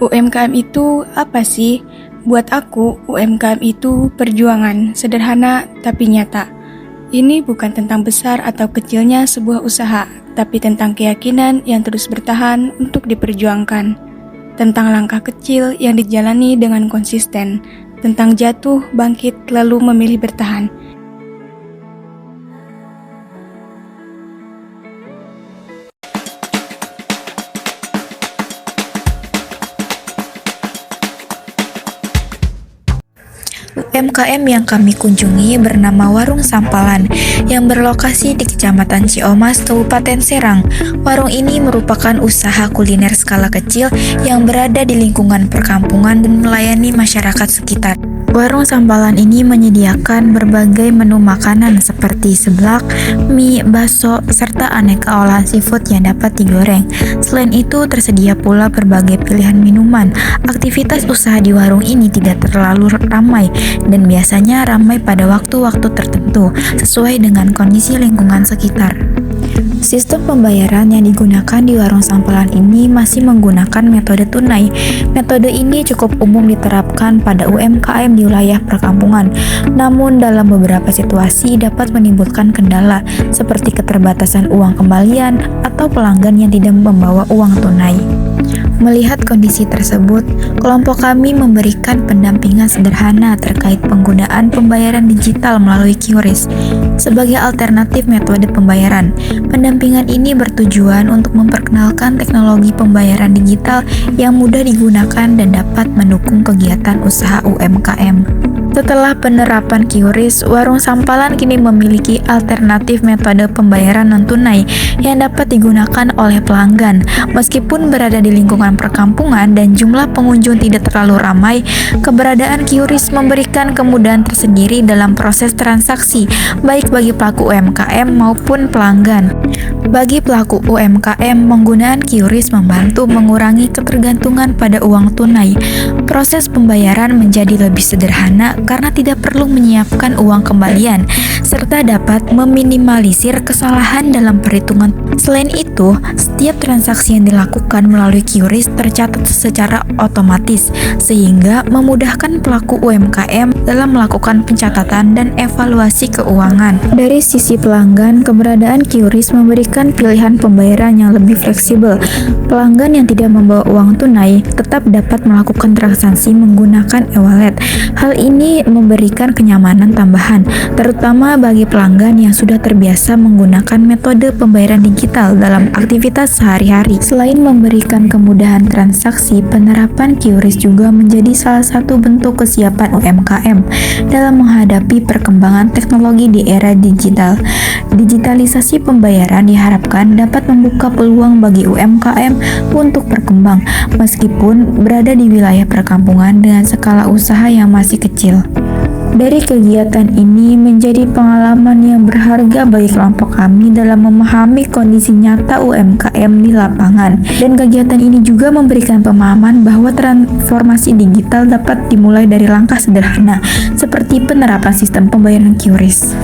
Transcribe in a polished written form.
UMKM itu apa sih? Buat aku, UMKM itu perjuangan, sederhana tapi nyata. Ini bukan tentang besar atau kecilnya sebuah usaha, tapi tentang keyakinan yang terus bertahan untuk diperjuangkan. Tentang langkah kecil yang dijalani dengan konsisten. Tentang jatuh, bangkit, lalu memilih bertahan. UMKM yang kami kunjungi bernama Warung Sampalan yang berlokasi di Kecamatan Ciomas, Kabupaten Serang. Warung ini merupakan usaha kuliner skala kecil yang berada di lingkungan perkampungan dan melayani masyarakat sekitar. Warung Sampalan ini menyediakan berbagai menu makanan seperti seblak, mie, bakso, serta aneka olahan seafood yang dapat digoreng. Selain itu, tersedia pula berbagai pilihan minuman. Aktivitas usaha di warung ini tidak terlalu ramai dan biasanya ramai pada waktu-waktu tertentu sesuai dengan kondisi lingkungan sekitar. Sistem pembayaran yang digunakan di Warung Sampalan ini masih menggunakan metode tunai. Metode ini cukup umum diterapkan pada UMKM di wilayah perkampungan. Namun dalam beberapa situasi dapat menimbulkan kendala seperti keterbatasan uang kembalian atau pelanggan yang tidak membawa uang tunai. Melihat kondisi tersebut, kelompok kami memberikan pendampingan sederhana terkait penggunaan pembayaran digital melalui QRIS sebagai alternatif metode pembayaran. Pendampingan ini bertujuan untuk memperkenalkan teknologi pembayaran digital yang mudah digunakan dan dapat mendukung kegiatan usaha UMKM. Setelah penerapan QRIS, Warung Sampalan kini memiliki alternatif metode pembayaran non-tunai yang dapat digunakan oleh pelanggan. Meskipun berada di lingkungan perkampungan dan jumlah pengunjung tidak terlalu ramai, keberadaan QRIS memberikan kemudahan tersendiri dalam proses transaksi, baik bagi pelaku UMKM maupun pelanggan. Bagi pelaku UMKM, penggunaan QRIS membantu mengurangi ketergantungan pada uang tunai. Proses pembayaran menjadi lebih sederhana karena tidak perlu menyiapkan uang kembalian, serta dapat meminimalisir kesalahan dalam perhitungan. Selain itu, setiap transaksi yang dilakukan melalui QRIS tercatat secara otomatis, sehingga memudahkan pelaku UMKM dalam melakukan pencatatan dan evaluasi keuangan. Dari sisi pelanggan, keberadaan QRIS memberikan pilihan pembayaran yang lebih fleksibel. Pelanggan yang tidak membawa uang tunai tetap dapat melakukan transaksi menggunakan e-wallet. Hal ini memberikan kenyamanan tambahan, terutama bagi pelanggan yang sudah terbiasa menggunakan metode pembayaran digital dalam aktivitas sehari-hari. Selain memberikan kemudahan transaksi, penerapan QRIS juga menjadi salah satu bentuk kesiapan UMKM dalam menghadapi perkembangan teknologi di era digital. Digitalisasi pembayaran diharapkan dapat membuka peluang bagi UMKM untuk berkembang, meskipun berada di wilayah perkampungan dengan skala usaha yang masih kecil. Dari kegiatan ini menjadi pengalaman yang berharga bagi kelompok kami dalam memahami kondisi nyata UMKM di lapangan. Dan kegiatan ini juga memberikan pemahaman bahwa transformasi digital dapat dimulai dari langkah sederhana, seperti penerapan sistem pembayaran QRIS.